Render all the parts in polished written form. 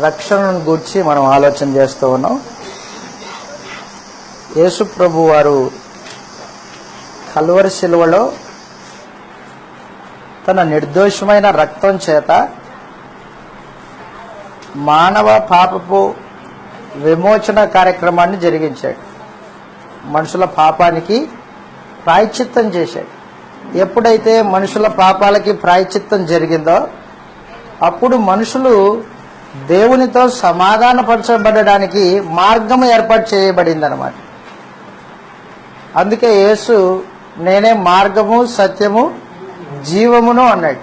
రక్షణను గూర్చి మనం ఆలోచన చేస్తూ ఉన్నాం. యేసు ప్రభు వారు కల్వరి శిలువలో తన నిర్దోషమైన రక్తం చేత మానవ పాపపు విమోచన కార్యక్రమాన్ని జరిగించాడు. మనుషుల పాపానికి ప్రాయశ్చిత్తం చేశాడు. ఎప్పుడైతే మనుషుల పాపాలకి ప్రాయశ్చిత్తం జరిగిందో అప్పుడు మనుషులు దేవునితో సమాధానపరచబడడానికి మార్గం ఏర్పాటు చేయబడింది అన్నమాట. అందుకే యేసు నేనే మార్గము సత్యము జీవమును అన్నాడు.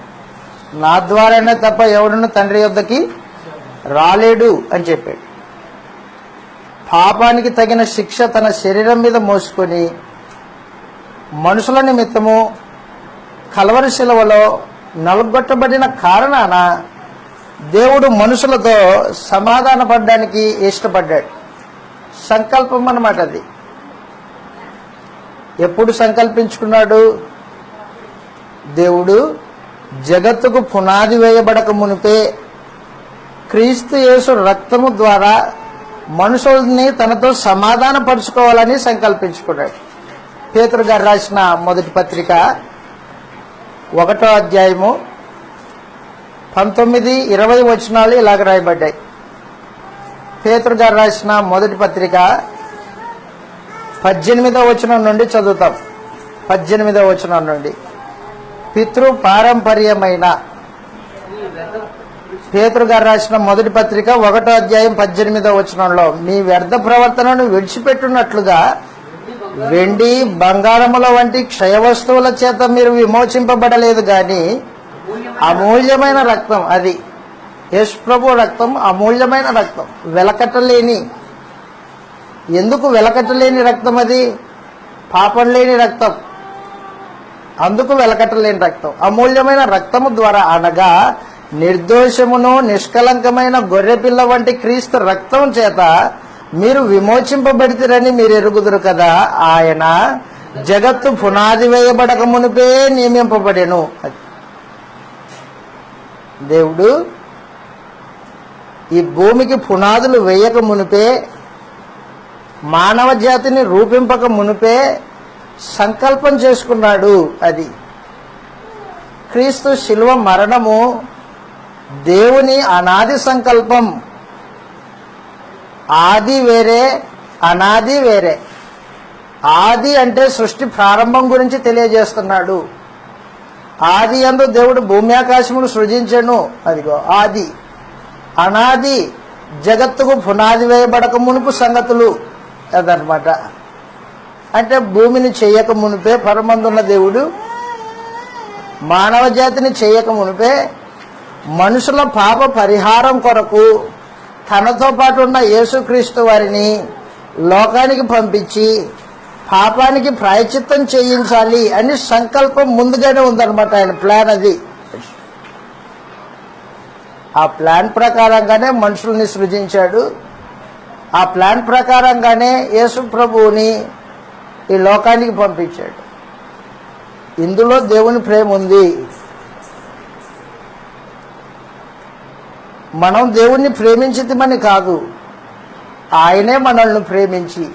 నా ద్వారానే తప్ప ఎవడును తండ్రి యొద్దకి రాలేడు అని చెప్పాడు. పాపానికి తగిన శిక్ష తన శరీరం మీద మోసుకొని మనుషుల నిమిత్తము కల్వరి శిలువలో నలుగొట్టబడిన కారణాన దేవుడు మనుషులతో సమాధాన పడడానికి ఇష్టపడ్డాడు. సంకల్పం అన్నమాట అది. ఎప్పుడు సంకల్పించుకున్నాడు? దేవుడు జగత్తుకు పునాది వేయబడక మునిపే క్రీస్తు యేసు రక్తము ద్వారా మనుషుల్ని తనతో సమాధాన పరుచుకోవాలని సంకల్పించుకున్నాడు. పేతురు గారు రాసిన మొదటి పత్రిక 1వ అధ్యాయము 19-20 వచనాలు ఇలాగ రాయబడ్డాయి. పేతురు గారు రాసిన మొదటి పత్రిక 18వ వచనం నుండి చదువుతాం. 18వ వచనం నుండి పితృ పారంపర్యమైన పేతురు గారు రాసిన మొదటి పత్రిక 1వ అధ్యాయం 18వ వచనంలో మీ వ్యర్థ ప్రవర్తనను విడిచిపెట్టున్నట్లుగా వెండి బంగారముల వంటి క్షయ వస్తువుల చేత మీరు విమోచింపబడలేదు గాని అమూల్యమైన రక్తం, అది యేసు ప్రభు రక్తం, అమూల్యమైన రక్తం, వెలకట్టలేని, ఎందుకు వెలకట్టలేని రక్తం? అది పాపం లేని రక్తం, అందుకు వెలకట్టలేని రక్తం. అమూల్యమైన రక్తము ద్వారా అనగా నిర్దోషమును నిష్కలంకమైన గొర్రెపిల్ల వంటి క్రీస్తు రక్తం చేత మీరు విమోచింపబడితిరని మీరు ఎరుగుదురు కదా. ఆయన జగత్తు పునాది వేయబడక మునిపే నియమింపబడెను. దేవుడు ఈ భూమికి పునాదులు వేయక మునిపే, మానవ జాతిని రూపింపక మునిపే సంకల్పం చేసుకున్నాడు. అది క్రీస్తు శిలువ మరణము దేవుని అనాది సంకల్పం. ఆది వేరే, అనాది వేరే. ఆది అంటే సృష్టి ప్రారంభం గురించి తెలియజేస్తున్నాడు. ఆది యందు దేవుడు భూమి ఆకాశములు సృజించెను, అదిగో ఆది. అనాది జగత్తుకు పునాది వేయబడక మునుపు సంగతులు అదనమాట. అంటే భూమిని చేయక మునిపే పరమందున్న దేవుడు మానవ జాతిని చేయక మునిపే మనుషుల పాప పరిహారం కొరకు తనతో పాటు ఉన్న యేసుక్రీస్తు వారిని లోకానికి పంపించి పాపానికి ప్రాయశ్చిత్తం చేయించాలి అని సంకల్పం ముందుగానే ఉందన్నమాట. ఆయన ప్లాన్ అది. ఆ ప్లాన్ ప్రకారంగానే మనుషుల్ని సృజించాడు. ఆ ప్లాన్ ప్రకారంగానే యేసు ప్రభువుని ఈ లోకానికి పంపించాడు. ఇందులో దేవుని ప్రేమ ఉంది. మనం దేవుణ్ణి ప్రేమించితిమని కాదు, ఆయనే మనల్ని ప్రేమించి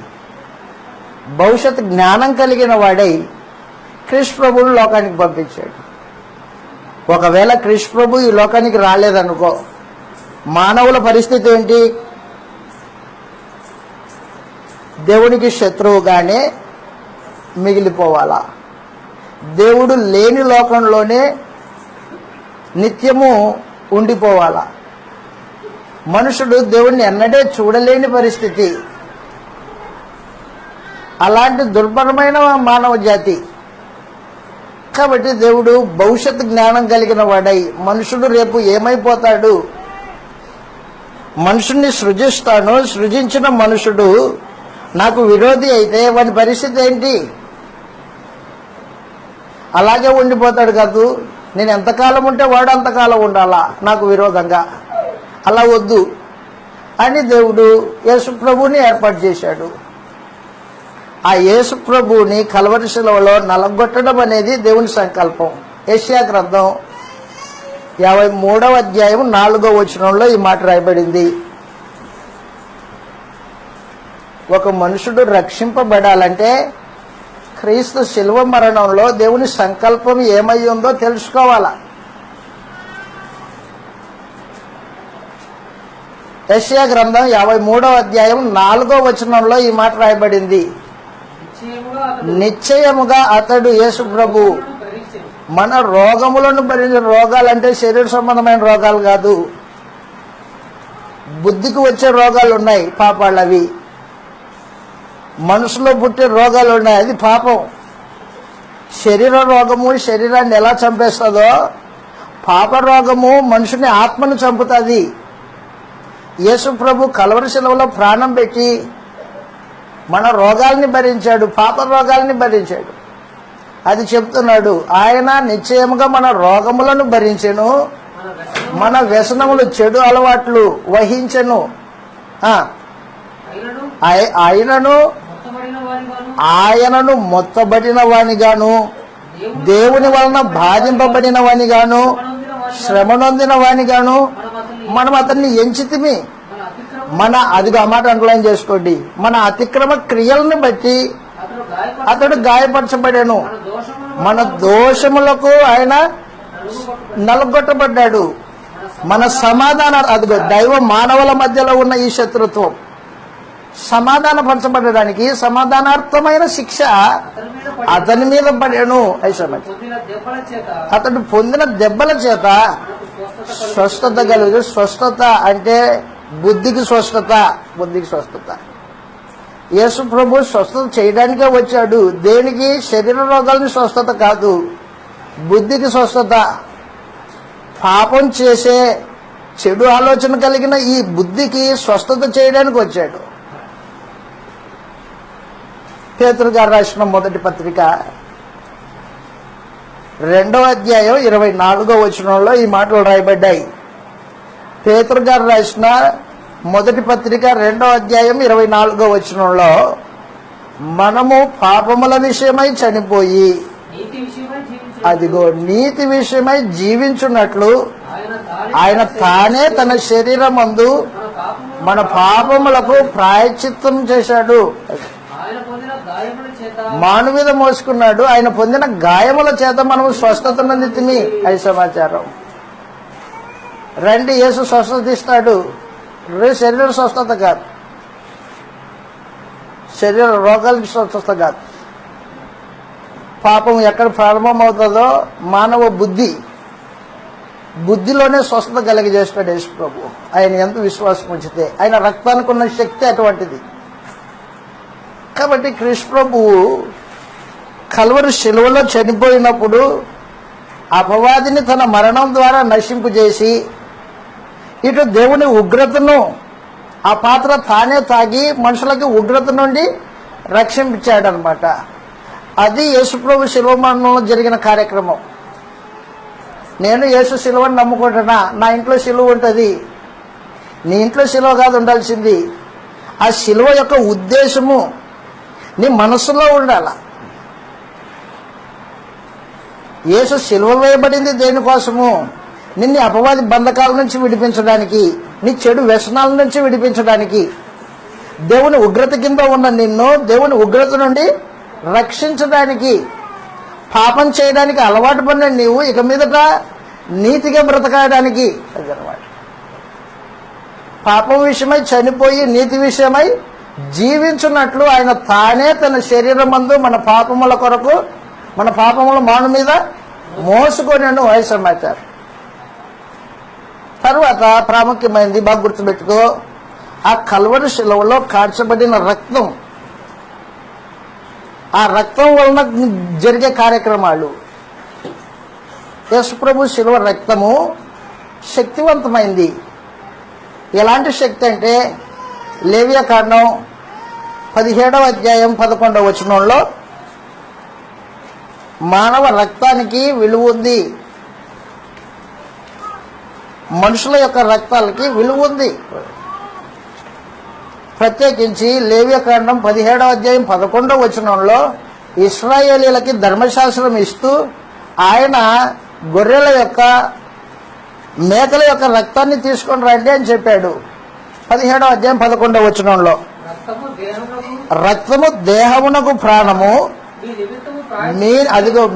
భవిష్యత్ జ్ఞానం కలిగిన వాడై క్రీస్తు ప్రభువుని లోకానికి పంపించాడు. ఒకవేళ క్రీస్తు ప్రభు ఈ లోకానికి రాలేదనుకో, మానవుల పరిస్థితి ఏంటి? దేవునికి శత్రువుగానే మిగిలిపోవాలా? దేవుడు లేని లోకంలోనే నిత్యము ఉండిపోవాలా? మనుషుడు దేవుణ్ణి ఎన్నడే చూడలేని పరిస్థితి. అలాంటి దుర్భరమైన మానవ జాతి. కాబట్టి దేవుడు భవిష్యత్ జ్ఞానం కలిగిన వాడై మనుషుడు రేపు ఏమైపోతాడు, మనుషుణ్ణి సృజిస్తాను, సృజించిన మనుషుడు నాకు విరోధి అయితే వాడి పరిస్థితి ఏంటి? అలాగే ఉండిపోతాడు కాదు. నేను ఎంతకాలం ఉంటే వాడు అంతకాలం ఉండాలా నాకు విరోధంగా. అలా వద్దు అని దేవుడు యేసు ప్రభువుని ఏర్పాటు చేశాడు. ఆ యేసు ప్రభువుని కల్వరి శిలువలో నలగొట్టడం అనేది దేవుని సంకల్పం. యెషయా గ్రంథం 53వ అధ్యాయం 4వ వచనంలో ఈ మాట రాయబడింది. ఒక మనుషుడు రక్షింపబడాలంటే క్రీస్తు శిలువ మరణంలో దేవుని సంకల్పం ఏమై ఉందో తెలుసుకోవాలా. యెషయా గ్రంథం 53వ అధ్యాయం 4వ వచనంలో ఈ మాట రాయబడింది. నిశ్చయముగా అతడు యేసు ప్రభు మన రోగములను భరించిన, రోగాలంటే శరీర సంబంధమైన రోగాలు కాదు, బుద్ధికి వచ్చే రోగాలు ఉన్నాయి, పాపాలు అవి. మనసులో పుట్టే రోగాలు ఉన్నాయి, అది పాపం. శరీర రోగము శరీరాన్ని ఎలా చంపేస్తుందో, పాప రోగము మనుషుని ఆత్మను చంపుతుంది. యేసు ప్రభు కల్వరి శిలువలో ప్రాణం పెట్టి మన రోగాల్ని భరించాడు, పాప రోగాల్ని భరించాడు. అది చెప్తున్నాడు. ఆయన నిశ్చయముగా మన రోగములను భరించెను, మన వ్యసనములు చెడు అలవాట్లు వహించెను. ఆయనను మొత్తబడిన వానిగాను, దేవుని వలన బాధింపబడిన వానిగాను, శ్రమ నొందిన వానిగాను మనం అతన్ని ఎంచితిమి. అదిగా మాట అండర్లైన్ చేసుకోండి. మన అతిక్రమ క్రియలను బట్టి అతడు గాయపరచబడాను, మన దోషములకు ఆయన నలుగొట్టబడ్డాడు. మన అదిగో దైవ మానవుల మధ్యలో ఉన్న ఈ శత్రుత్వం సమాధానపరచబడడానికి సమాధానార్థమైన శిక్ష అతని మీద పడాను. అతడు పొందిన దెబ్బల చేత స్వస్థత కలుగు. స్వస్థత అంటే బుద్ధికి స్వస్థత, బుద్ధికి స్వస్థత. యేసు ప్రభు స్వస్థత చేయడానికే వచ్చాడు. దేనికి? శరీర రోగాలని స్వస్థత కాదు, బుద్ధికి స్వస్థత. పాపం చేసే చెడు ఆలోచన కలిగిన ఈ బుద్ధికి స్వస్థత చేయడానికి వచ్చాడు. పేతురు గారు రాసిన మొదటి పత్రిక 2వ అధ్యాయం 24వ వచనంలో ఈ మాటలు రాయబడ్డాయి. పేతురు గారు రాసిన మొదటి పత్రిక 2వ అధ్యాయం 24వ వచనంలో, మనము పాపముల విషయమై చనిపోయి అదిగో నీతి విషయమై జీవించున్నట్లు ఆయన తానే తన శరీరమందు మన పాపములకు ప్రాయశ్చిత్తం చేశాడు. మాను మీద మోసుకున్నాడు. ఆయన పొందిన గాయముల చేత మనము స్వస్థత నొందితిమి. అది సమాచారం. రండి, యేసు స్వస్థత ఇస్తాడు. శరీర స్వస్థత కాదు, శరీర రోగాలకి స్వస్థత కాదు. పాపం ఎక్కడ ప్రారంభమవుతుందో మానవ బుద్ధిలోనే స్వస్థత కలిగజేస్తాడు యేసు ప్రభు. ఆయన ఎంత విశ్వాసం ఉంచితే. ఆయన రక్తానికి ఉన్న శక్తి అటువంటిది. కాబట్టి కృష్ణ ప్రభువు కల్వరి శిలువలో చనిపోయినప్పుడు అపవాదిని తన మరణం ద్వారా నశింపుచేసి, ఇటు దేవుని ఉగ్రతను ఆ పాత్ర తానే తాగి మనుషులకి ఉగ్రత నుండి రక్షించాడనమాట. అది యేసుప్రభు శిలువ మరణంలో జరిగిన కార్యక్రమం. నేను యేసు శిలువని నమ్ముకుంటున్నా, నా ఇంట్లో శిలువ ఉంటుంది. నీ ఇంట్లో శిలువ కాదు ఉండాల్సింది. ఆ శిలువ యొక్క ఉద్దేశము నీ మనస్సులో ఉండాల. యేసు శిలువ వేయబడింది దేనికోసము? నిన్ను అపవాది బంధకాల నుంచి విడిపించడానికి, నీ చెడు వ్యసనాల నుంచి విడిపించడానికి, దేవుని ఉగ్రత కింద ఉన్న నిన్ను దేవుని ఉగ్రత నుండి రక్షించడానికి. పాపం చేయడానికి అలవాటు పడిన నీవు ఇక మీదట నీతిగా బ్రతకడానికి. అదనమాట. పాపం విషయమై చనిపోయి నీతి విషయమై జీవించున్నట్లు ఆయన తానే తన శరీరమందు మన పాపముల కొరకు, మన పాపముల మాను మీద మోసుకొనెను. అది సమాచారం. తర్వాత ప్రాముఖ్యమైనది బాగా గుర్తుపెట్టుకో, ఆ కల్వరి శిలువలో కార్చబడిన రక్తం, ఆ రక్తం వలన జరిగే కార్యక్రమాలు. యేసుప్రభు శిలువ రక్తము శక్తివంతమైంది. ఎలాంటి శక్తి అంటే, లేవియాకాండం 17వ అధ్యాయం 11వ వచనంలో మానవ రక్తానికి విలువ ఉంది, మనుషుల యొక్క రక్తాలకి విలువ ఉంది. ప్రత్యేకించి లేవియాకాండం 17వ అధ్యాయం 11వ వచనంలో ఇశ్రాయేలీలకి ధర్మశాస్త్రం ఇస్తూ ఆయన గొర్రెల యొక్క మేకల యొక్క రక్తాన్ని తీసుకొని రండి అని చెప్పాడు. 17వ అధ్యాయం 11వ వచనంలో రక్తము దేహమునకు ప్రాణము,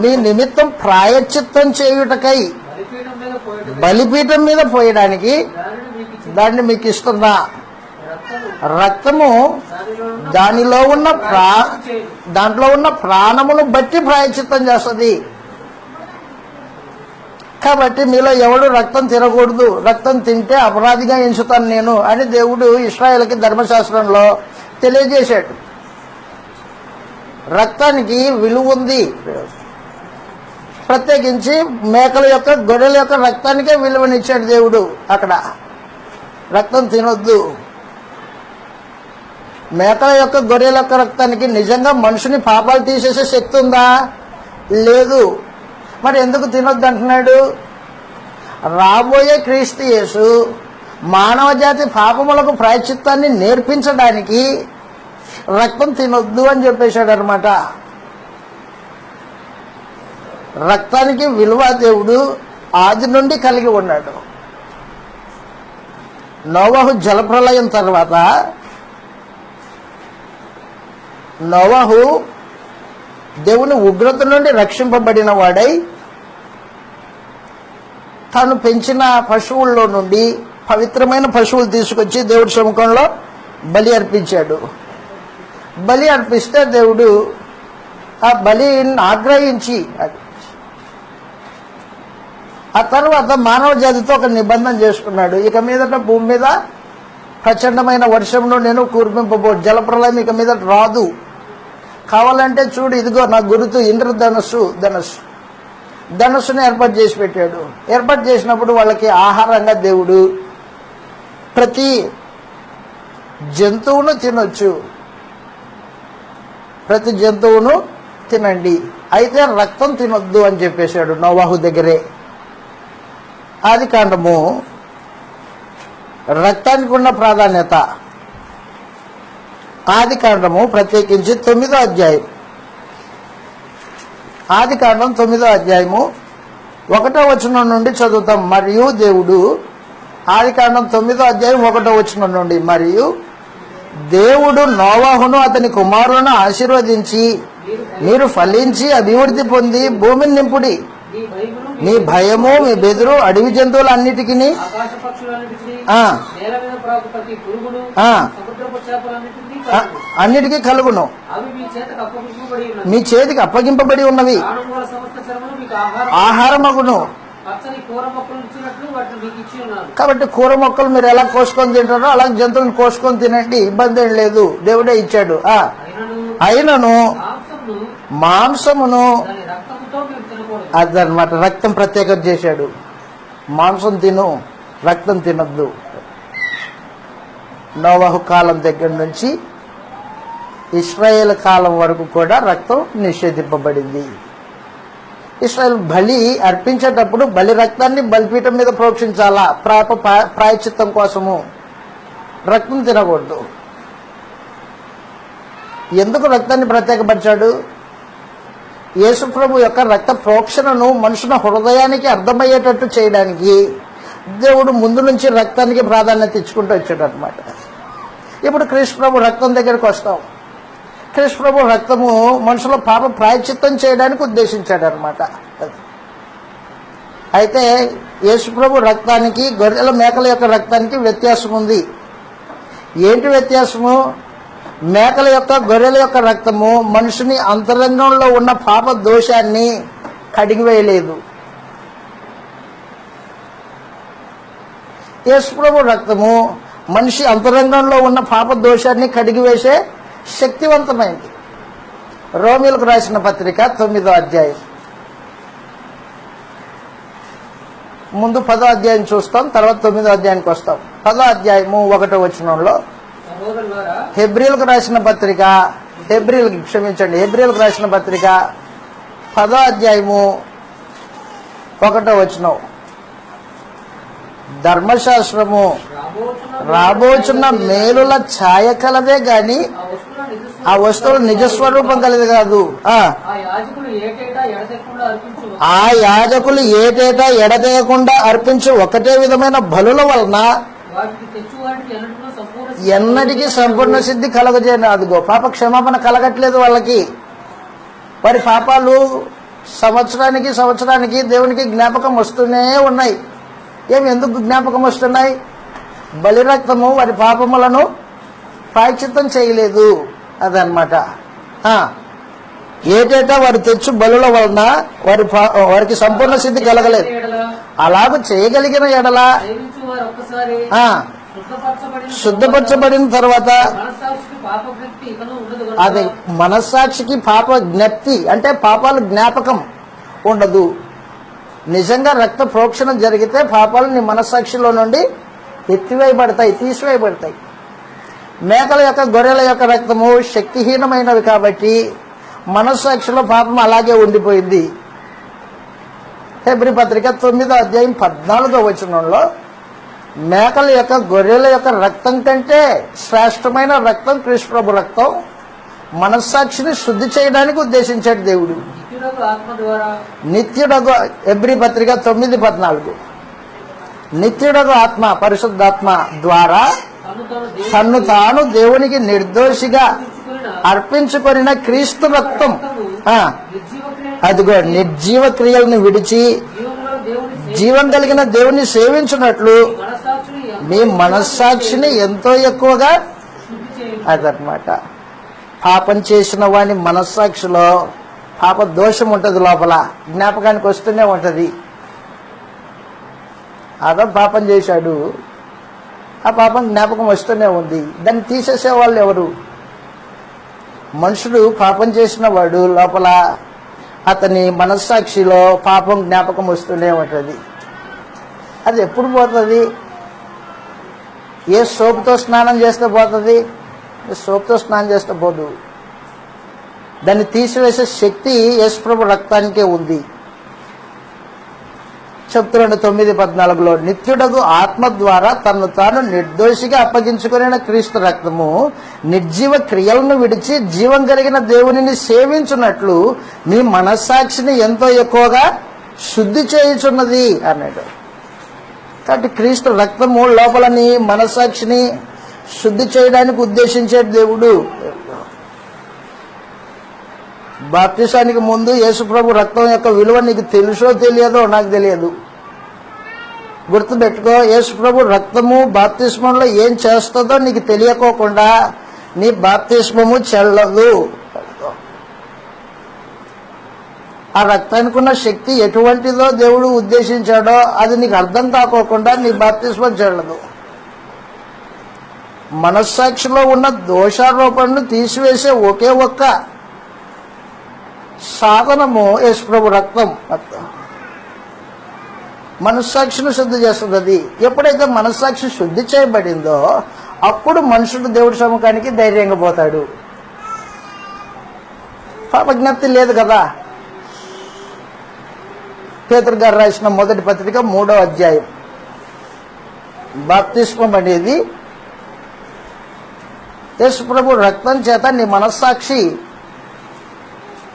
మీ నిమిత్తం ప్రాయశ్చిత్తం చేయుటకై బలిపీఠం మీద పోయడానికి దాన్ని మీకు ఇస్తున్నా. రక్తము దాంట్లో ఉన్న ప్రాణమును బట్టి ప్రాయశ్చిత్తం చేస్తుంది. కాబట్టి మీలో ఎవడు రక్తం తినకూడదు, రక్తం తింటే అపరాధిగా ఎంచుతాను నేను అని దేవుడు ఇశ్రాయేలుకి ధర్మశాస్త్రంలో తెలియజేశాడు. రక్తానికి విలువ ఉంది. ప్రత్యేకించి మేకల యొక్క గొర్రెల యొక్క రక్తానికే విలువనిచ్చాడు దేవుడు. అక్కడ రక్తం తినొద్దు. మేకల యొక్క గొర్రెల యొక్క రక్తానికి నిజంగా మనుషుని పాపాలు తీసేసే శక్తి ఉందా? లేదు. మరి ఎందుకు తినొద్దు అంటున్నాడు? రాబోయే క్రీస్తు యేసు మానవ జాతి పాపములకు ప్రాయశ్చిత్తాన్ని నేర్పించడానికి రక్తం తినొద్దు అని చెప్పేశాడు అనమాట. రక్తానికి విలువ దేవుడు ఆది నుండి కలిగి ఉన్నాడు. నోవహు జలప్రలయం తర్వాత నోవహు దేవుని ఉగ్రత నుండి రక్షింపబడిన వాడై తాను పెంచిన పశువుల్లో నుండి పవిత్రమైన పశువులు తీసుకొచ్చి దేవుడి సముఖంలో బలి అర్పించాడు. బలి అర్పిస్తే దేవుడు ఆ బలిని ఆగ్రహించి ఆ తర్వాత మానవ జాతితో ఒక నిబంధన చేసుకున్నాడు. ఇక మీదట భూమి మీద ప్రచండమైన వర్షంలో నేను కురిపింపబో, జలప్రలయం ఇక మీద రాదు. కావాలంటే చూడు, ఇదిగో నా గుర్తు ధనస్సుని ఏర్పాటు చేసి పెట్టాడు. ఏర్పాటు చేసినప్పుడు వాళ్ళకి ఆహారంగా దేవుడు ప్రతి జంతువును తినొచ్చు, ప్రతి జంతువును తినండి, అయితే రక్తం తినొద్దు అని చెప్పేశాడు నోవాహు దగ్గరే. ఆది కాండము రక్తానికి ఉన్న ప్రాధాన్యత. ఆది కాండము ప్రత్యేకించి 9వ అధ్యాయం, ఆది కాండం 9వ అధ్యాయము 1వ వచనం నుండి చదువుతాం. మరియు దేవుడు, ఆది కాండం 9వ అధ్యాయం 1వ వచనం నుండి, మరియు దేవుడు నోవాహును అతని కుమారులను ఆశీర్వదించి మీరు ఫలించి అభివృద్ధి పొంది భూమిని నింపుడి. మీ భయము మీ బెదురు అడవి జంతువులన్నిటికీ అన్నిటికీ కలుగును. మీ చేతికి అప్పగింపబడి ఉన్నవి ఆహారమగును. కాబట్టి కూర మొక్కలు మీరు ఎలా కోసుకొని తింటారో అలా జంతువులను కోసుకొని తినండి, ఇబ్బంది ఏం లేదు, దేవుడే ఇచ్చాడు. అయినను మాంసమును అదనమాట రక్తం ప్రత్యేకత చేశాడు. మాంసం తిను, రక్తం తినద్దు. నోవహు కాలం దగ్గర నుంచి ఇశ్రాయేల్ కాలం వరకు కూడా రక్తం నిషేధింపబడింది. ఇశ్రాయేల్ బలి అర్పించేటప్పుడు బలి రక్తాన్ని బలిపీఠం మీద ప్రోక్షించాలా, ప్రాయశ్చిత్తం కోసము. రక్తం తినకూడదు. ఎందుకు రక్తాన్ని ప్రత్యేకపరిచాడు? యేసుప్రభు యొక్క రక్త ప్రోక్షణను మనుషుల హృదయానికి అర్థమయ్యేటట్టు చేయడానికి దేవుడు ముందు నుంచి రక్తానికి ప్రాధాన్యత ఇచ్చుకుంటూ వచ్చాడు అనమాట. ఇప్పుడు క్రీస్తు ప్రభు రక్తం దగ్గరికి వస్తాం. క్రీస్తు ప్రభు రక్తము మనుషుల పాప ప్రాయశ్చిత్తం చేయడానికి ఉద్దేశించాడు అనమాట. అయితే యేసుప్రభు రక్తానికి గొర్రెల మేకల యొక్క రక్తానికి వ్యత్యాసం ఉంది. ఏంటి వ్యత్యాసము? మేకల యొక్క గొర్రెల యొక్క రక్తము మనుషుని అంతరంగంలో ఉన్న పాప దోషాన్ని కడిగివేయలేదు. యేసుప్రభు రక్తము మనిషి అంతరంగంలో ఉన్న పాప దోషాన్ని కడిగివేసే శక్తివంతమైంది. రోమీయులకు రాసిన పత్రిక 9వ అధ్యాయం, ముందు 10వ అధ్యాయం చూస్తాం, తర్వాత 9వ అధ్యాయానికి వస్తాం. 10వ అధ్యాయము 1వ వచనంలో హెబ్రీయులకు రాసిన పత్రిక, హెబ్రీయులకు రాసిన పత్రిక 10వ అధ్యాయము 1వ వచనం, ధర్మశాస్త్రము రాబోచున్న మేలుల ఛాయ కలదే గాని ఆ వస్తువులు నిజస్వరూపం కలిది కాదు. ఆ యాజకులు ఏటేటా ఎడతెగకుండా అర్పించు ఒకటే విధమైన బలుల వలన వాటికి తెచ్చువాడికి ఎన్నటికీ సంపూర్ణ సిద్ధి కలగజేయను. అదిగో పాప క్షమాపణ కలగట్లేదు వాళ్ళకి. వారి పాపాలు సంవత్సరానికి దేవునికి జ్ఞాపకం వస్తూనే ఉన్నాయి. ఎందుకు జ్ఞాపకం వస్తున్నాయి? బలిరక్తము వారి పాపములను ప్రాయశ్చిత్తం చేయలేదు. అదనమాట. ఏటేటా వారు తెచ్చు బలుల వలన వారికి సంపూర్ణ సిద్ధి కలగలేదు. అలాగ చేయగలిగిన ఎడల శుద్ధపరచబడిన తర్వాత అది మనస్సాక్షికి పాప జ్ఞప్తి అంటే పాపాల జ్ఞాపకం ఉండదు. నిజంగా రక్త ప్రోక్షణ జరిగితే పాపాలు నీ మనస్సాక్షిలో నుండి ఎత్తివేయబడతాయి, తీసివేయబడతాయి. మేకల యొక్క గొర్రెల యొక్క రక్తము శక్తిహీనమైనవి కాబట్టి మనస్సాక్షిలో పాపం అలాగే ఉండిపోయింది. హెబ్రీ పత్రిక 9వ అధ్యాయం 14వ వచనంలో మేకల యొక్క గొర్రెల యొక్క రక్తం కంటే శ్రేష్టమైన రక్తం క్రీస్తు ప్రభు రక్తం మనస్సాక్షిని శుద్ధి చేయడానికి ఉద్దేశించాడు దేవుడు. నిత్యుడగు హెబ్రీ పత్రిక 9:14 నిత్యుడగు ఆత్మ పరిశుద్ధాత్మ ద్వారా తన్ను తాను దేవునికి నిర్దోషిగా అర్పించుకొనిన క్రీస్తు రక్తం అదిగో నిర్జీవ క్రియలను విడిచి జీవం కలిగిన దేవుని సేవించినట్లు మీ మనస్సాక్షిని ఎంతో ఎక్కువగా అదనమాట. పాపం చేసిన వాని మనస్సాక్షిలో పాప దోషం ఉంటుంది, లోపల జ్ఞాపకానికి వస్తూనే ఉంటది. అదో పాపం చేశాడు, ఆ పాపం జ్ఞాపకం వస్తూనే ఉంది. దాన్ని తీసేసే వాళ్ళు ఎవరు? మనుషుడు పాపం చేసిన వాడు లోపల అతని మనస్సాక్షిలో పాపం జ్ఞాపకం వస్తూనే ఉంటుంది. అది ఎప్పుడు పోతుంది? ఏ సోపుతో స్నానం చేస్తే పోతుంది? సోపుతో స్నానం చేస్తే పోదు. దాన్ని తీసివేసే శక్తి యేసు ప్రభు రక్తానికే ఉంది. చెప్తున్నాడు 9:14 నిత్యుడగు ఆత్మ ద్వారా తను తాను నిర్దోషిగా అప్పగించుకునే క్రీస్తు రక్తము నిర్జీవ క్రియలను విడిచి జీవం కలిగిన దేవునిని సేవించున్నట్లు మీ మనస్సాక్షిని ఎంతో ఎక్కువగా శుద్ధి చేయుచున్నది అన్నాడు. కాబట్టి క్రీస్తు రక్తము లోపలని మనస్సాక్షిని శుద్ధి చేయడానికి ఉద్దేశించే దేవుడు. బాప్తిసానికి ముందు యేసుప్రభు రక్తం యొక్క విలువ నీకు తెలుసో తెలియదో నాకు తెలియదు. గుర్తుపెట్టుకో, యేసుప్రభు రక్తము బాప్తిస్మంలో ఏం చేస్తుందో నీకు తెలియకోకుండా నీ బాప్తిస్మము చెల్లదు. ఆ రక్తానికి ఉన్న శక్తి ఎటువంటిదో దేవుడు ఉద్దేశించాడో అది నీకు అర్థం కాకోకుండా నీ బాప్తిస్మం చెల్లదు. మనస్సాక్షిలో ఉన్న దోషారోపణను తీసివేసే ఒకే ఒక్క సాధనము యేసుప్రభు రక్తం. మనస్సాక్షిని శుద్ధి చేస్తుంది. అది ఎప్పుడైతే మనస్సాక్షి శుద్ధి చేయబడిందో అప్పుడు మనుషుడు దేవుడి సముఖానికి ధైర్యంగా పోతాడు. పాపజ్ఞప్తి లేదు కదా. పేతురు గారు రాసిన మొదటి పత్రిక 3వ అధ్యాయం బాప్తిస్మం అనేది యేసుప్రభు రక్తం చేత నీ మనస్సాక్షి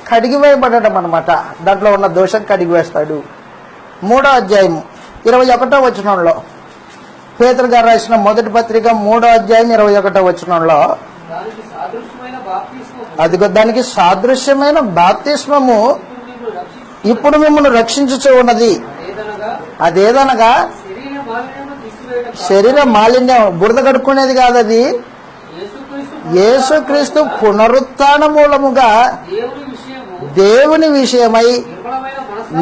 కడిగివేయబడటం అన్నమాట. దాంట్లో ఉన్న దోషం కడిగివేస్తాడు. 3వ అధ్యాయం 21వ వచనంలో పేతురు గారు రాసిన మొదటి పత్రిక 3వ అధ్యాయం 21వ వచనంలో అదిగో దానికి సాదృశ్యమైన బాప్తిస్మము ఇప్పుడు మిమ్మల్ని రక్షించుచూ ఉన్నది. అదేదనగా శరీర మాలిన్యం బురద కడుక్కునేది కాదు. అది యేసుక్రీస్తు పునరుత్థాన మూలముగా దేవుని విషయమై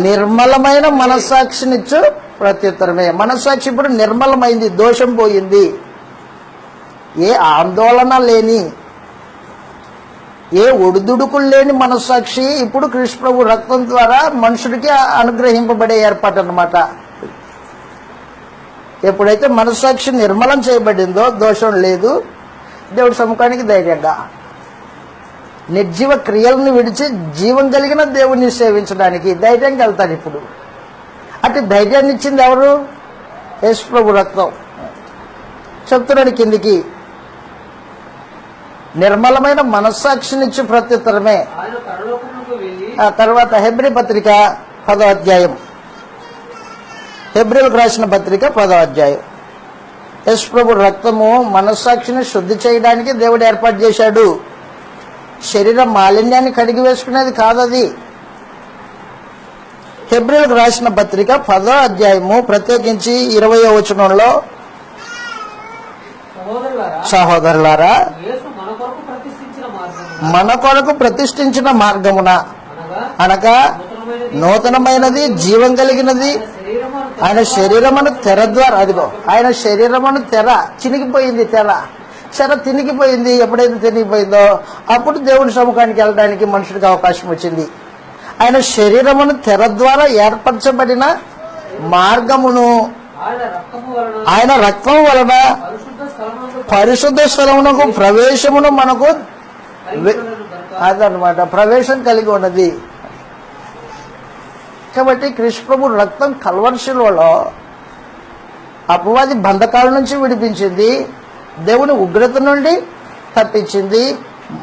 నిర్మలమైన మనస్సాక్షినిచ్చు ప్రత్యుత్తరమే. మనస్సాక్షి ఇప్పుడు నిర్మలమైంది, దోషం పోయింది. ఏ ఆందోళన లేని, ఏ ఒడిదుడుకులు లేని మనస్సాక్షి ఇప్పుడు క్రీస్తు ప్రభు రక్తం ద్వారా మనుషుడికి అనుగ్రహింపబడే ఏర్పాటు అన్నమాట. ఎప్పుడైతే మనస్సాక్షి నిర్మలం చేయబడిందో దోషం లేదు, దేవుడి సముఖానికి ధైర్యంగా నిర్జీవ క్రియలను విడిచి జీవం కలిగిన దేవుణ్ణి సేవించడానికి ధైర్యంగా వెళ్తాడు. ఇప్పుడు అటు ధైర్యాన్ని ఇచ్చింది ఎవరు? యేసు ప్రభు రక్తం. చెప్తున్నాడు కిందికి, నిర్మలమైన మనస్సాక్షినిచ్చి ప్రత్యుత్తరమే. ఆ తర్వాత హెబ్రీ పత్రిక 10వ అధ్యాయం. హెబ్రీయులకు రాసిన పత్రిక 10వ అధ్యాయం. యేసు ప్రభు రక్తము మనస్సాక్షిని శుద్ధి చేయడానికి దేవుడు ఏర్పాటు చేశాడు. శరీర మాలిన్యాన్ని కడిగి వేసుకునేది కాదది. హెబ్రీయులకు రాసిన పత్రిక 10వ అధ్యాయము ప్రత్యేకించి 20వ వచనంలో, సహోదరులారా, యేసు మన కొరకు ప్రతిష్ఠించిన మార్గమున, మన కొరకు ప్రతిష్ఠించిన మార్గమున అనగా నూతనమైనది, జీవం కలిగినది ఆయన శరీరమును తెర ద్వారా, అదిగో ఆయన శరీరమును తెర చినిగిపోయింది, చెర తినిగిపోయింది. ఎప్పుడైతే తినిగిపోయిందో అప్పుడు దేవుని సముఖానికి వెళ్ళడానికి మనుషుడికి అవకాశం వచ్చింది. ఆయన శరీరమును తెర ద్వారా ఏర్పరచబడిన మార్గమును ఆయన రక్తం వలన పరిశుద్ధ స్థలమునకు ప్రవేశమును మనకు అదనమాట ప్రవేశం కలిగి ఉన్నది. కాబట్టి కృష్ణ ప్రభు రక్తం కల్వరి శిలువలో అపవాది బంధకాల నుంచి విడిపించింది, దేవుని ఉగ్రత నుండి తప్పించింది.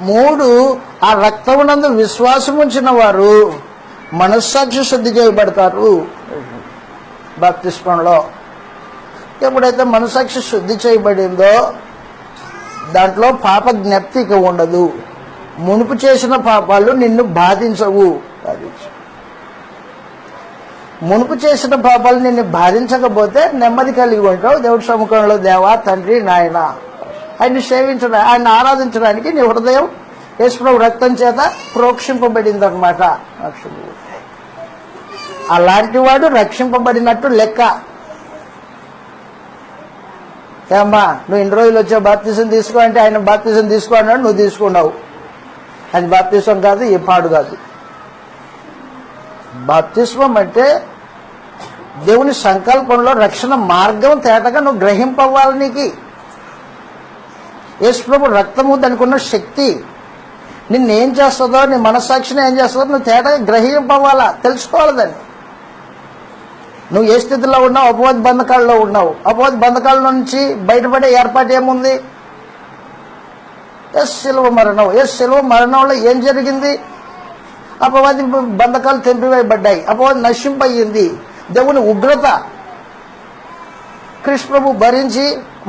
3, ఆ రక్తమునందు విశ్వాసం ఉంచిన వారు మనస్సాక్షి శుద్ధి చేయబడతారు. బాప్తిస్మంలో ఎప్పుడైతే మనస్సాక్షి శుద్ధి చేయబడిందో దాంట్లో పాప జ్ఞప్తి ఇక ఉండదు. మునుపు చేసిన పాపాలు నిన్ను బాధించవు. మునుపు చేసిన పాపాలు నిన్ను బాధించకపోతే నెమ్మది కలిగి ఉంటావు దేవుడి సముఖంలో. దేవా, తండ్రి, నాయన ఆయన్ని సేవించడానికి, ఆయన ఆరాధించడానికి నీ హృదయం యేసుప్రభు రక్తం చేత ప్రోక్షింపబడింది అనమాట. అలాంటి వాడు రక్షింపబడినట్టు లెక్క. ఏమ్మా, నువ్వు ఇన్ని రోజులు వచ్చావు బాప్తిజం తీసుకో అంటే ఆయన బాప్తిజం తీసుకో అన్నాడు, నువ్వు తీసుకున్నావు. అది బాప్తిజం కాదు, ఏ పాడు కాదు. బాప్తిస్మం అంటే దేవుని సంకల్పంలో రక్షణ మార్గం తేటగా నువ్వు గ్రహింపవ్వాలి. నీకు యేసు ప్రభు రక్తము దానికి ఉన్న శక్తి నిన్నేం చేస్తుందో, నీ మనస్సాక్షిని ఏం చేస్తుందో నువ్వు తేటగా గ్రహింపవ్వాలా, తెలుసుకోవాలి దాన్ని. నువ్వు ఏ స్థితిలో ఉన్నావు? అపవాది బంధకాల్లో ఉన్నావు. అపవాది బంధకాల నుంచి బయటపడే ఏర్పాటు ఏముంది? శిలువ మరణం. శిలువ మరణంలో ఏం జరిగింది? అపవాది బంధకాలు తెంపివేయబడ్డాయి, అపవాది నశింపయ్యింది. దేవుని ఉగ్రత కృష్ణ ప్రభు భరించి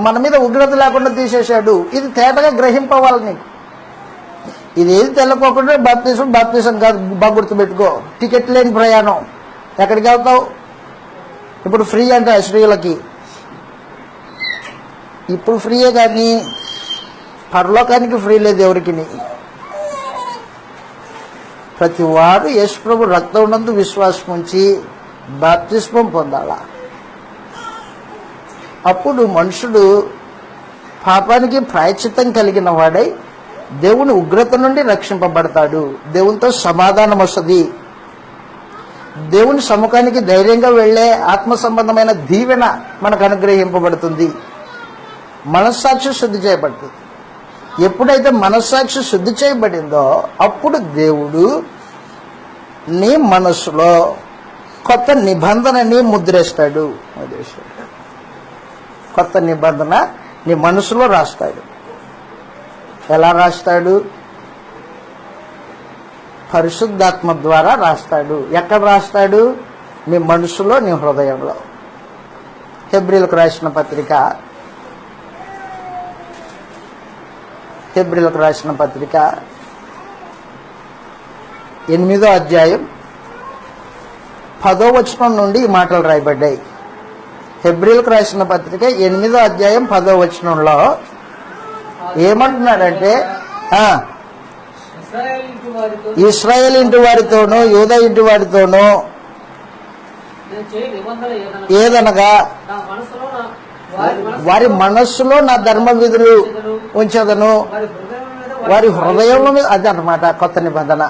మన మీద ఉగ్రత లేకుండా తీసేశాడు. ఇది తేటగా గ్రహింపవాలి నీకు. ఇది ఏది తెల్లకోకుండా బాప్తిజం కాదు, బాగా గుర్తుపెట్టుకో. టికెట్ లేని ప్రయాణం. ఎక్కడికి వెళ్తావు? ఇప్పుడు ఫ్రీ అంట స్త్రీలకి, ఇప్పుడు ఫ్రీయే కానీ పరలోకానికి ఫ్రీ లేదు ఎవరికి. ప్రతి వాడు యేసు ప్రభు రక్తం నందు విశ్వాసం ఉంచి బాప్తిస్మం పొందాల. అప్పుడు మనుషుడు పాపానికి ప్రాయశ్చిత్తం కలిగిన వాడై దేవుని ఉగ్రత నుండి రక్షింపబడతాడు. దేవునితో సమాధానం వస్తుంది. దేవుని సముఖానికి ధైర్యంగా వెళ్లే ఆత్మ సంబంధమైన దీవెన మనకు అనుగ్రహింపబడుతుంది. మనస్సాక్షి శుద్ధి చేయబడుతుంది. ఎప్పుడైతే మనస్సాక్షి శుద్ధి చేయబడిందో అప్పుడు దేవుడు నీ మనస్సులో కొత్త నిబంధనని ముద్రేస్తాడు. కొత్త నిబంధన నీ మనసులో రాస్తాడు. ఎలా రాస్తాడు? పరిశుద్ధాత్మ ద్వారా రాస్తాడు. ఎక్కడ రాస్తాడు? నీ మనసులో, నీ హృదయంలో. హెబ్రీయులకు రాసిన పత్రిక 8వ అధ్యాయం 10వ వచనం నుండి ఈ మాటలు రాయబడ్డాయి. హెబ్రీయులకు రాసిన పత్రిక 8వ అధ్యాయం 10వ వచనంలో ఏమంటున్నాడంటే, ఇశ్రాయేల్ ఇంటి వారితోనూ యూదా ఇంటి వారితోనూ ఏదనగా వారి మనస్సులో నా ధర్మ విధులు ఉంచదను, వారి హృదయంలో మీద. అది అన్నమాట కొత్త నిబంధన.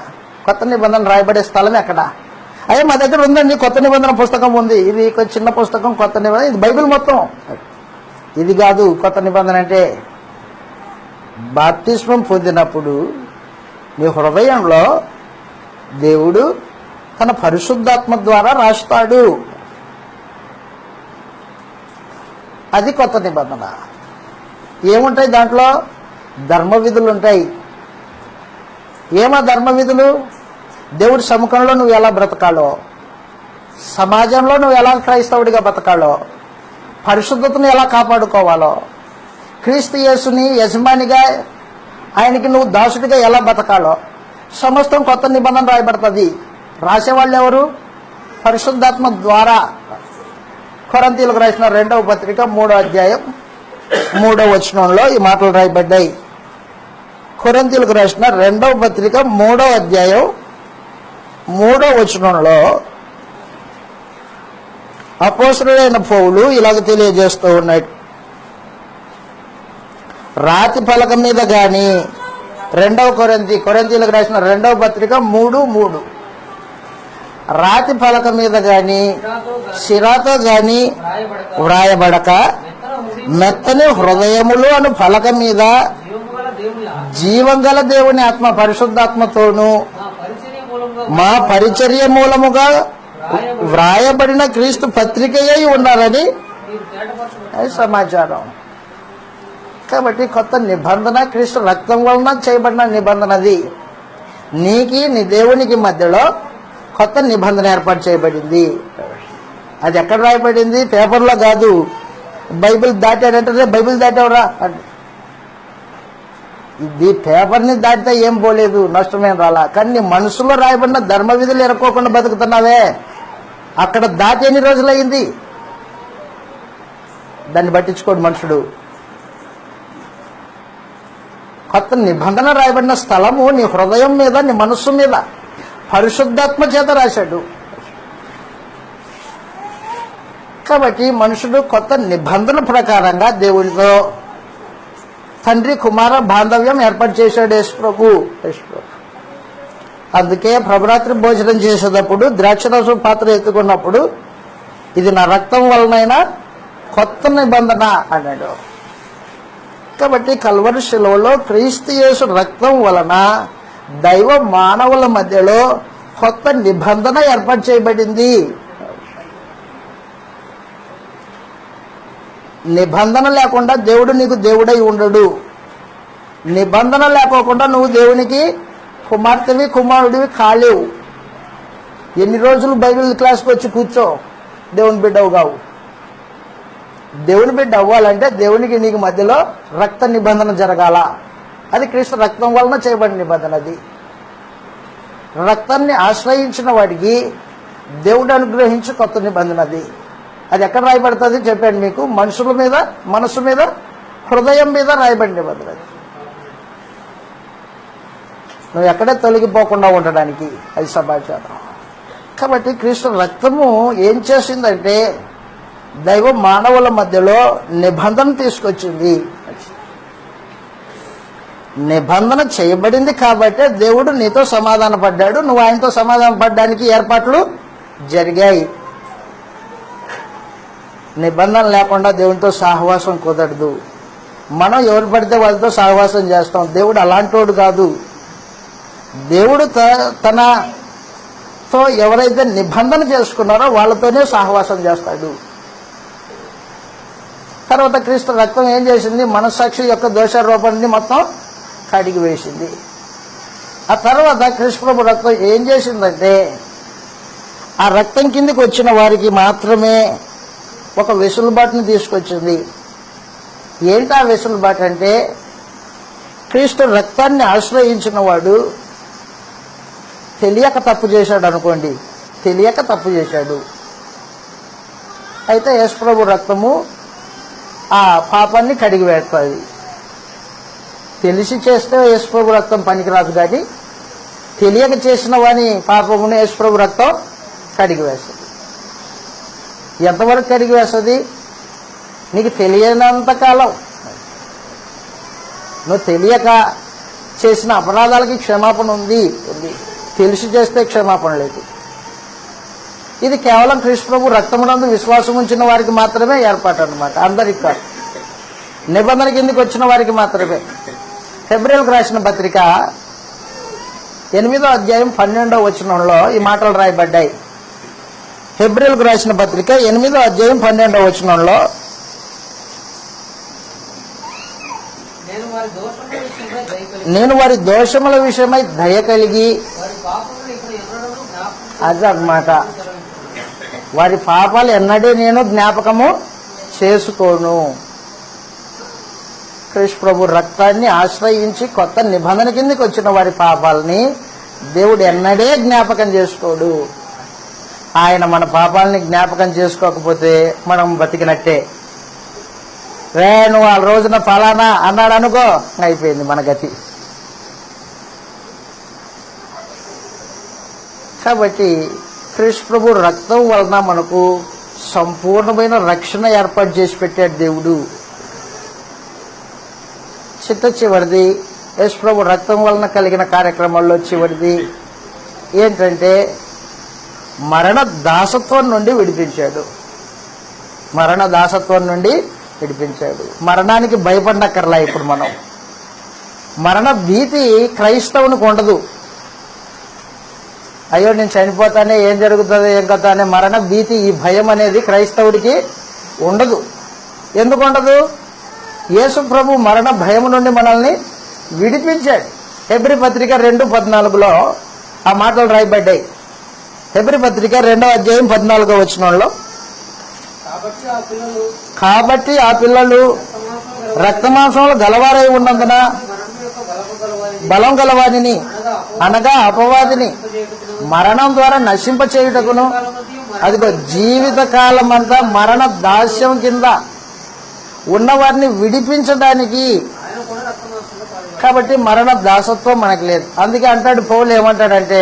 కొత్త నిబంధన రాయబడే స్థలం ఎక్కడ? అయ్యే మా దగ్గర ఉందండి, కొత్త నిబంధన పుస్తకం ఉంది. ఇది చిన్న పుస్తకం, కొత్త నిబంధన. ఇది బైబిల్ మొత్తం. ఇది కాదు కొత్త నిబంధన అంటే. బాప్తిస్మం పొందినప్పుడు నీ హృదయంలో దేవుడు తన పరిశుద్ధాత్మ ద్వారా రాస్తాడు. అది కొత్త నిబంధన. ఏముంటాయి దాంట్లో? ధర్మ విధులు ఉంటాయి. ఏమా ధర్మ విధులు? దేవుడి సముఖంలో నువ్వు ఎలా బ్రతకాలో, సమాజంలో నువ్వు ఎలా క్రైస్తవుడిగా బతకాలో, పరిశుద్ధతను ఎలా కాపాడుకోవాలో, క్రీస్తు యేసుని యజమానిగా ఆయనకి నువ్వు దాసుడిగా ఎలా బతకాలో సమస్తం కొత్త నిబంధన రాయబడుతుంది. రాసేవాళ్ళు ఎవరు? పరిశుద్ధాత్మ ద్వారా. కొరింథీయులకు రాసిన 2వ పత్రిక 3వ అధ్యాయం 3వ వచనంలో ఈ మాటలు రాయబడ్డాయి. కొరింథీయులకు రాసిన 2వ పత్రిక 3వ అధ్యాయం 3వ వచనంలో అపోస్తలుడైన పౌలు ఇలాగ తెలియజేస్తూ ఉన్నాడు. రాతి ఫలకం మీద గాని, 2వ కొరింథీయులకు రాసిన 2వ పత్రిక 3:3, రాతి ఫలకం మీద గాని సిరాతో గాని వ్రాయబడక మెత్తని హృదయములు అను ఫలకం మీద జీవం గల దేవుని ఆత్మ పరిశుద్ధాత్మతోను మా పరిచర్య మూలముగా వ్రాయబడిన క్రీస్తు పత్రికయే ఉండాలని సమాచారం. కాబట్టి కొత్త నిబంధన క్రీస్తు రక్తం వలన చేయబడిన నిబంధనది. నీకి నీ దేవునికి మధ్యలో కొత్త నిబంధన ఏర్పాటు చేయబడింది. అది ఎక్కడ రాయబడింది? పేపర్లో కాదు. బైబిల్ దాటాడంటే బైబిల్ దాటావురా అంటే, ఇది పేపర్ని దాటితే ఏం పోలేదు, నష్టమేం రాలా. కానీ నీ మనసులో రాయబడిన ధర్మ విధులు ఎరకోకుండా బతుకుతున్నావే, అక్కడ దాటి ఎన్ని రోజులయ్యింది? దాన్ని పట్టించుకోడు మనుషుడు. కొత్త నిబంధన రాయబడిన స్థలము నీ హృదయం మీద, నీ మనస్సు మీద పరిశుద్ధాత్మ చేత రాశాడు. కాబట్టి మనుషుడు కొత్త నిబంధన ప్రకారంగా దేవుడితో తండ్రి కుమార బాంధవ్యం ఏర్పాటు చేశాడు యేసు ప్రభు. అందుకే ప్రభురాత్రి భోజనం చేసేటప్పుడు ద్రాక్షరసం పాత్ర ఎత్తుకున్నప్పుడు ఇది నా రక్తం వలనైనా కొత్త నిబంధన అన్నాడు. కాబట్టి కల్వరి శిలువలో క్రీస్తు యేసు రక్తం వలన దైవ మానవుల మధ్యలో కొత్త నిబంధన ఏర్పాటు చేయబడింది. నిబంధన లేకుండా దేవుడు నీకు దేవుడై ఉండడు. నిబంధన లేకోకుండా నువ్వు దేవునికి కుమార్తెవి కుమారుడివి కాలేవు. ఎన్ని రోజులు బైబిల్ క్లాస్కి వచ్చి కూర్చో, దేవుని బిడ్డవు కావు. దేవుని బిడ్డ అవ్వాలంటే దేవునికి నీకు మధ్యలో రక్త నిబంధన జరగాల. అది క్రీస్తు రక్తం వలన చేయబడిన నిబంధన. అది రక్తాన్ని ఆశ్రయించిన వాడికి దేవుడు అనుగ్రహించి కొత్త నిబంధన. అది ఎక్కడ రాయబడుతుంది చెప్పాను మీకు? మనుషుల మీద, మనసు మీద, హృదయం మీద రాయబడిన నిబంధన. నువ్వు ఎక్కడే తొలగిపోకుండా ఉండడానికి అది సమాచారం. కాబట్టి క్రీస్తు రక్తము ఏం చేసిందంటే దైవ మానవుల మధ్యలో నిబంధన తీసుకొచ్చింది. నిబంధన చేయబడింది కాబట్టి దేవుడు నీతో సమాధాన పడ్డాడు, నువ్వు ఆయనతో సమాధాన పడ్డానికి ఏర్పాట్లు జరిగాయి. నిబంధన లేకుండా దేవునితో సహవాసం కుదరదు. మనం ఎవరు పడితే వాళ్ళతో సహవాసం చేస్తాం. దేవుడు అలాంటోడు కాదు. దేవుడు తనతో ఎవరైతే నిబంధన చేసుకున్నారో వాళ్ళతోనే సహవాసం చేస్తాడు. తర్వాత క్రీస్తు రక్తం ఏం చేసింది? మనస్సాక్షి యొక్క దోషారోపణని మొత్తం కడిగి వేసింది. ఆ తర్వాత క్రీస్తు ప్రభు రక్తం ఏం చేసిందంటే ఆ రక్తం కిందకి వచ్చిన వారికి మాత్రమే ఒక వెసులుబాటుని తీసుకొచ్చింది. ఏంటి ఆ వెసులుబాటు అంటే క్రీస్తు రక్తాన్ని ఆశ్రయించిన వాడు తెలియక తప్పు చేశాడు అనుకోండి, తెలియక తప్పు చేశాడు, అయితే యేసు ప్రభు రక్తము ఆ పాపాన్ని కడిగి వేస్తుంది. తెలిసి చేస్తే యేసు ప్రభు రక్తం పనికిరాదు, కానీ తెలియక చేసిన వాని పాపమును యేసు ప్రభు రక్తం కడిగి వేస్తుంది. ఎంతవరకు కడిగి వేస్తుంది? నీకు తెలియనంత కాలం. నువ్వు తెలియక చేసిన అపరాధాలకి క్షమాపణ ఉంది, తెలిసి చేస్తే క్షమాపణ లేదు. ఇది కేవలం క్రీస్తు ప్రభు రక్తమునందు విశ్వాసం ఉంచిన వారికి మాత్రమే ఏర్పాటు అన్నమాట, అందరికి కాదు. నిబంధన కిందకి వచ్చిన వారికి మాత్రమే. హెబ్రీయులకు రాసిన పత్రిక 8వ అధ్యాయం 12వ వచనంలో ఈ మాటలు రాయబడ్డాయి. హెబ్రీయులకు రాసిన పత్రిక 8వ అధ్యాయం 12వ వచనంలో నేను వారి దోషముల విషయమై దయ కలిగి, అదన్నమాట వారి పాపాలు ఎన్నడూ నేను జ్ఞాపకము చేసుకోను. క్రీస్తు ప్రభు రక్తాన్ని ఆశ్రయించి కొత్త నిబంధన కిందకి వచ్చిన వారి పాపాలని దేవుడు ఎన్నడే జ్ఞాపకం చేసుకోడు. ఆయన మన పాపాలని జ్ఞాపకం చేసుకోకపోతే మనం బతికినట్టే. నువ్వు ఆ రోజున ఫలానా అన్నాడు అనుకో, అయిపోయింది మన గతి. కాబట్టి క్రీస్తు ప్రభు రక్తం వలన మనకు సంపూర్ణమైన రక్షణ ఏర్పాటు చేసి పెట్టాడు దేవుడు. చివరిది యేసు ప్రభు రక్తం వలన కలిగిన కార్యక్రమాల్లో చివరిది ఏంటంటే మరణ దాసత్వం నుండి విడిపించాడు. మరణ దాసత్వం నుండి విడిపించాడు. మరణానికి భయపడనక్కర్లా. ఇప్పుడు మనం మరణ భీతి క్రైస్తవునికి ఉండదు. అయ్యో నేను చనిపోతానే, ఏం జరుగుతుందో ఏం కథ అనే మరణ భీతి, ఈ భయం అనేది క్రైస్తవుడికి ఉండదు. ఎందుకు ఉండదు? యేసు ప్రభు మరణ భయం నుండి మనల్ని విడిపించాడు. హెబ్రీ పత్రిక 2:14 ఆ మాటలు రాయబడ్డాయి. హెబ్రీ పత్రిక 2:14 కాబట్టి ఆ పిల్లలు రక్తమాంసములు గలవారై ఉన్నందున బలం గలవారిని అనగా అపవాదిని మరణం ద్వారా నశింపచేయుటకును, అదిగో జీవితకాలం అంతా మరణ దాస్యం కింద ఉన్నవారిని విడిపించడానికి. కాబట్టి మరణ దాసత్వం మనకు లేదు. అందుకే అంటాడు పౌలు, ఏమంటాడంటే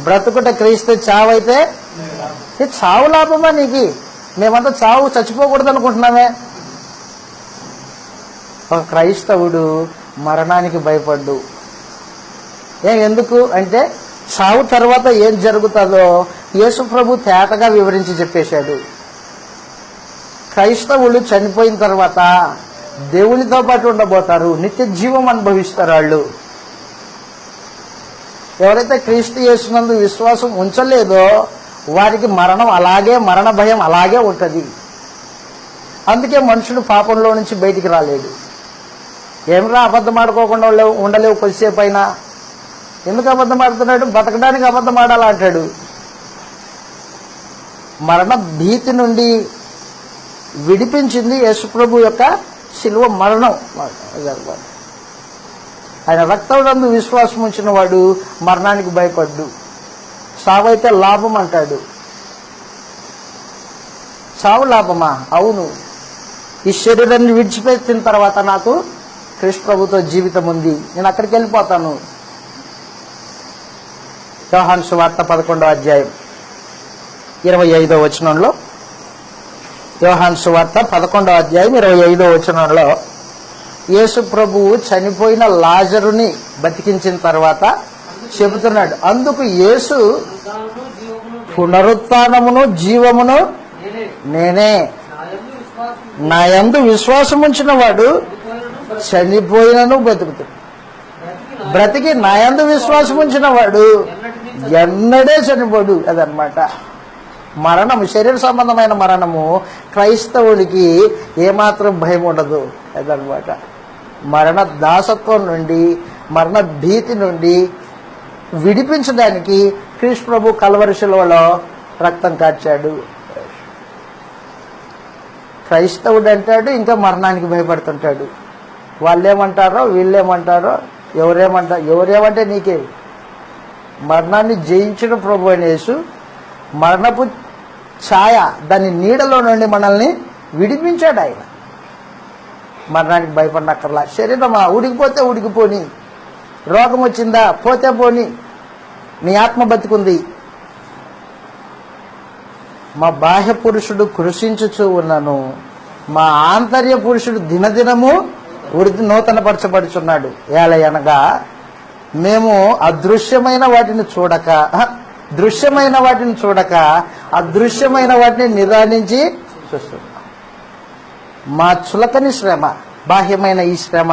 బ్రతుకుట క్రీస్తు, చావైతే చావు లాభమా నీకు? మేమంతా చావు చచ్చిపోకూడదు అనుకుంటున్నామే. ఒక క్రైస్తవుడు మరణానికి భయపడ్డు. ఎందుకు అంటే చావు తర్వాత ఏం జరుగుతుందో యేసు ప్రభు తేటగా వివరించి చెప్పేశాడు. క్రైస్తవులు చనిపోయిన తర్వాత దేవునితో పాటు ఉండబోతారు, నిత్య జీవం అనుభవిస్తారు వాళ్ళు. ఎవరైతే క్రీస్తు యేసునందు విశ్వాసం ఉంచలేదో వారికి మరణం అలాగే, మరణ భయం అలాగే ఉంటుంది. అందుకే మనుషుడు పాపంలో నుంచి బయటికి రాలేడు. ఏమిరా అబద్ధం ఆడుకోకుండా ఉండలేవు కొద్దిసేపు అయినా? ఎందుకు అబద్ధం ఆడుతున్నాడు? బతకడానికి అబద్ధం ఆడాలా అంటాడు. మరణ భీతి నుండి విడిపించింది యేసుప్రభు యొక్క శిలువ మరణం. ఆయన రక్తమునందు విశ్వాసం ఉంచిన వాడు మరణానికి భయపడ్డు. సావైతే లాభం అంటాడు. చావు లాభమా? అవును. ఈ శరీరాన్ని విడిచిపెట్టిన తర్వాత నాకు క్రీస్తు ప్రభుతో జీవితం ఉంది, నేను అక్కడికి వెళ్ళిపోతాను. యోహాను సువార్త 11:25 యోహాను సువార్త 11:25 యేసు ప్రభువు చనిపోయిన లాజరుని బతికించిన తర్వాత చెబుతున్నాడు. అందుకు యేసు పునరుత్థానమును జీవమును నేనే, నా యందు విశ్వాసం ఉంచిన వాడు చనిపోయినను బ్రతుకుతాడు. బ్రతికి నా యందు విశ్వాసం ఉంచిన వాడు ఎన్నడే చనిపోడు. అదనమాట మరణము, శరీర సంబంధమైన మరణము క్రైస్తవుడికి ఏమాత్రం భయం ఉండదు. అదనమాట మరణ దాసత్వం నుండి, మరణ భీతి నుండి విడిపించడానికి క్రీస్తు ప్రభు కల్వరి శిలువలో రక్తం కార్చాడు. క్రైస్తవుడు అంటాడు ఇంకా మరణానికి భయపడుతుంటాడు. వాళ్ళేమంటారో వీళ్ళేమంటారో ఎవరేమంటే నీకే. మరణాన్ని జయించిన ప్రభు అయిన యేసు మరణపు ఛాయ, దాని నీడలో నుండి మనల్ని విడిపించాడు. ఆయన మరణానికి భయపడినక్కర్లా. శరీరమా ఉడికిపోతే ఉడికిపోని, రోగం వచ్చిందా పోతే పోని, నీ ఆత్మ బతికుంది. మా బాహ్య పురుషుడు కృషించుచూ ఉన్నను, మా ఆంతర్య పురుషుడు దినదినము నూతనపరచబడుచున్నాడు. ఏలయనగా మేము దృశ్యమైన వాటిని చూడక అదృశ్యమైన వాటిని నిదానించి చూస్తున్నాం. మా చులకని శ్రమ, బాహ్యమైన ఈ శ్రమ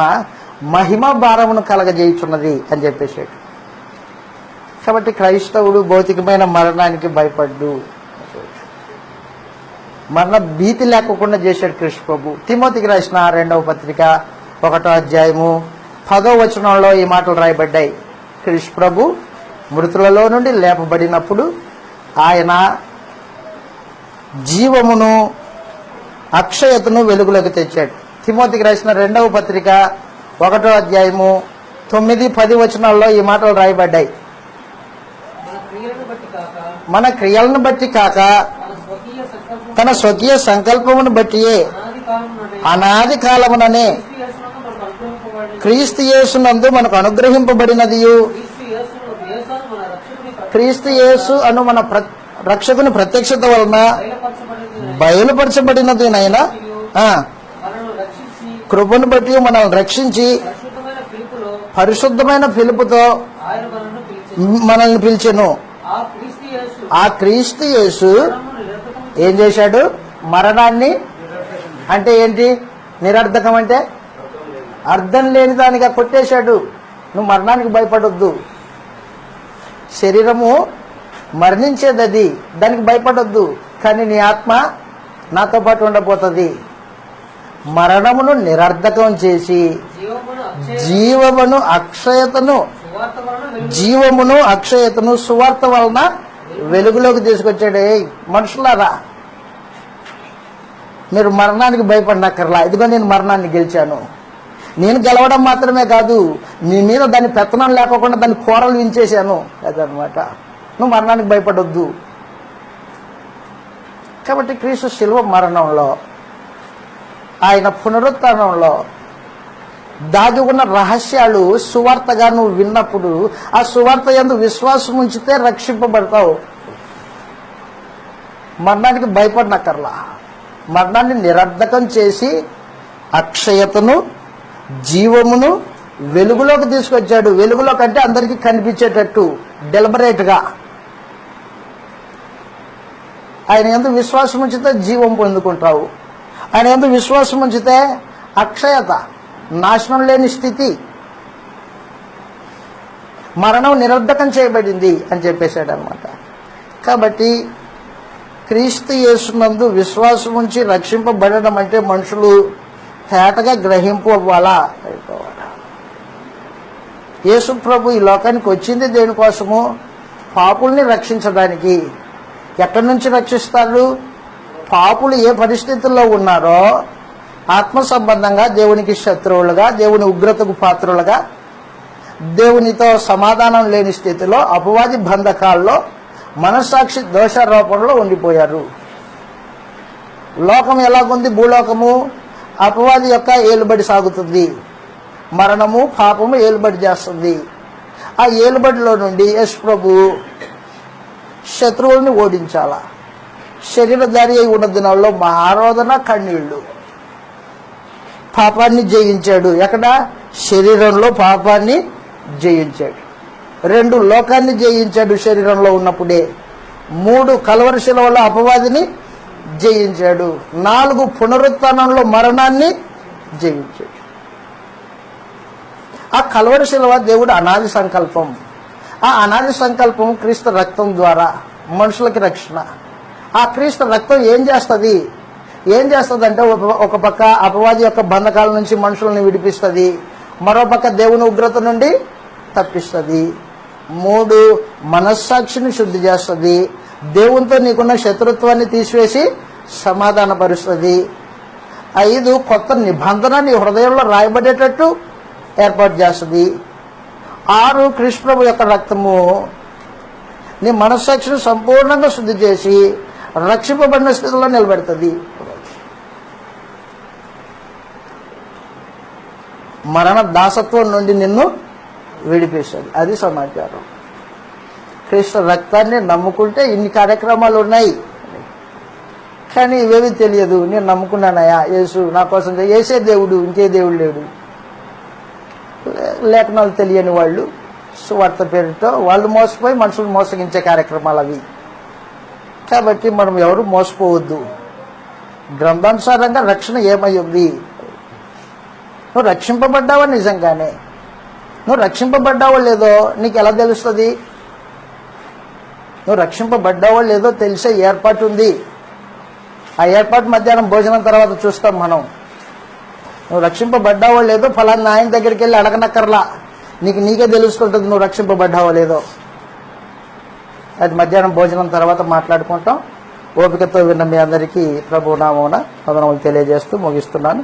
మహిమ భారమును కలగజేయుచున్నది అని చెప్పేసాడు. కాబట్టి క్రైస్తవుడు భౌతికమైన మరణానికి భయపడ్డు, మరణ భీతి లేకుండా చేశాడు క్రీస్తు ప్రభు. తిమోతికి రాసిన 2వ పత్రిక 1:10 ఈ మాటలు రాయబడ్డాయి. క్రీస్తు ప్రభు మృతులలో నుండి లేపబడినప్పుడు ఆయన జీవమును అక్షయతను వెలుగులోకి తెచ్చాడు. తిమోతికి రాసిన 2వ పత్రిక 1వ అధ్యాయము 9, 10 వచనాల్లో ఈ మాటలు రాయబడ్డాయి. మన క్రియలను బట్టి కాక మన క్రియలను బట్టి కాక తన స్వకీయ సంకల్పం తన స్వకీయ సంకల్పమును బట్టియే అనాది కాలముననే అనాది కాలముననే క్రీస్తు యేసునందు మనకు అనుగ్రహింపబడిన క్రీస్తు యేసు అను మన రక్షకుని ప్రత్యక్షత వలన బయలుపరచబడినదినైనా మనను రక్షించి కృపను బట్టి మనల్ని రక్షించి పరిశుద్ధమైన పిలుపులో పరిశుద్ధమైన పిలుపుతో ఆయన మనల్ని పిలిచి మనల్ని పిలిచెను. ఆ క్రీస్తు యేసు ఆ క్రీస్తు యేసు మనము నిరర్థకం ఏం చేశాడు? మరణాన్ని అంటే ఏంటి? నిరర్ధకం అంటే అర్థం లేని దానిగా కొట్టేశాడు. నువ్వు మరణానికి భయపడొద్దు. శరీరము మరణించేది, అది దానికి భయపడొద్దు. కానీ నీ ఆత్మ నాతో పాటు ఉండబోతుంది. మరణమును నిరర్ధకం చేసి జీవమును జీవమును అక్షయతను సువార్త వలన వెలుగు జీవమును అక్షయతను సువార్త వలన వెలుగులోకి తీసుకొచ్చాడే. మనుషులారా, మీరు మరణానికి భయపడినక్కర్లా. ఇదిగో నేను మరణాన్ని గెలిచాను. నేను గెలవడం మాత్రమే కాదు, నీ మీద దాని పెత్తనం లేకోకుండా దాని కూరలు వించేశాను అదనమాట. నువ్వు మరణానికి భయపడొద్దు. కాబట్టి క్రీస్తు శిలువ మరణంలో, ఆయన పునరుత్థానంలో దాగి ఉన్న రహస్యాలు సువార్తగా నువ్వు విన్నప్పుడు ఆ సువార్త యందు విశ్వాసం ఉంచితే రక్షింపబడతావు. మరణానికి భయపడినక్కర్లా. మరణాన్ని నిరర్ధకం చేసి అక్షయతను జీవమును వెలుగులోకి తీసుకొచ్చాడు. వెలుగులో కంటే అందరికీ కనిపించేటట్టు డెలిబరేట్గా. ఆయన యందు విశ్వాసం ఉంచితే జీవం పొందుకుంటావు. ఆయన యందు విశ్వాసం ఉంచితే అక్షయత, నాశనం లేని స్థితి, మరణం నిరర్ధకం చేయబడింది అని చెప్పేశాడు అనమాట. కాబట్టి క్రీస్తు యేసునందు విశ్వాసం ఉంచి రక్షింపబడడం అంటే మనుషులు తేటగా గ్రహింపు అవ్వాలా. యేసు ప్రభు ఈ లోకానికి వచ్చింది దేనికోసము? పాపుల్ని రక్షించడానికి. ఎక్కడి నుంచి రక్షిస్తాడు? పాపులు ఏ పరిస్థితుల్లో ఉన్నారో ఆత్మ సంబంధంగా దేవునికి శత్రువులుగా, దేవుని ఉగ్రతకు పాత్రులుగా, దేవునితో సమాధానం లేని స్థితిలో, అపవాది బంధకాల్లో, మనస్సాక్షి దోషారోపణలో ఉండిపోయారు. లోకం ఎలాగుంది? భూలోకము అపవాది యొక్క ఏలుబడి సాగుతుంది. మరణము, పాపము ఏలుబడి చేస్తుంది. ఆ ఏలుబడిలో నుండి యేసు ప్రభు శత్రువుల్ని ఓడించాల. శరీరధారి అయి ఉన్న దినాల్లో మహారోదన, కన్నీళ్లు. పాపాన్ని జయించాడు. ఎక్కడ? శరీరంలో పాపాన్ని జయించాడు. 2 లోకాన్ని జయించాడు శరీరంలో ఉన్నప్పుడే. 3 కల్వరి శిలువలో అపవాదిని జయించాడు. 4 పునరుత్థానంలో మరణాన్ని జయించాడు. ఆ కల్వరి శిలువ దేవుడు అనాది సంకల్పం. ఆ అనాది సంకల్పం క్రీస్తు రక్తం ద్వారా మనుషులకి రక్షణ. ఆ క్రీస్తు రక్తం ఏం చేస్తుంది? అంటే ఒక పక్క అపవాది యొక్క బంధకాల నుంచి మనుషుల్ని విడిపిస్తుంది, మరో పక్క దేవుని ఉగ్రత నుండి తప్పిస్తుంది. 3 మనస్సాక్షిని శుద్ధి చేస్తుంది. దేవునితో నీకున్న శత్రుత్వాన్ని తీసివేసి సమాధానపరుస్తుంది. 5 కొత్త నిబంధన నీ హృదయంలో రాయబడేటట్టు ఏర్పాటు చేస్తుంది. 6 కృష్ణ ప్రభు యొక్క రక్తము నీ మనస్సాక్షిని సంపూర్ణంగా శుద్ధి చేసి రక్షింపబడిన స్థితిలో నిలబెడుతుంది. మరణ దాసత్వం నుండి నిన్ను విడిపిస్తుంది. అది సమాచారం. కృష్ణ రక్తాన్ని నమ్ముకుంటే ఇన్ని కార్యక్రమాలు ఉన్నాయి, కానీ ఇవేవి తెలియదు. నేను నమ్ముకున్నానయా, యేసు నా కోసం, యేసే దేవుడు, ఇంకే దేవుడు లేడు. లేఖనాలు తెలియని వాళ్ళు సువార్త పేరుతో వాళ్ళు మోసపోయి మనుషులు మోసగించే కార్యక్రమాలు అవి. కాబట్టి మనం ఎవరు మోసపోవద్దు. గ్రంథానుసారంగా రక్షణ ఏమై ఉంది? నువ్వు రక్షింపబడ్డావా? నిజంగానే నువ్వు రక్షింపబడ్డావో లేదో నీకు ఎలా తెలుస్తుంది? నువ్వు రక్షింపబడ్డావో లేదో తెలిసే ఏర్పాటు ఉంది. ఆ ఏర్పాటు మధ్యాహ్నం భోజనం తర్వాత చూస్తాం మనం. నువ్వు రక్షింపబడ్డావో లేదో ఫలానా ఆయన దగ్గరికి వెళ్ళి అడగనక్కర్లా, నీకే తెలుస్తుంటుంది నువ్వు రక్షింపబడ్డావో లేదో. అది మధ్యాహ్నం భోజనం తర్వాత మాట్లాడుకుంటాం. ఓపికతో విన్న మీ అందరికీ ప్రభు నామమున వందనములు తెలియజేస్తూ ముగిస్తున్నాను.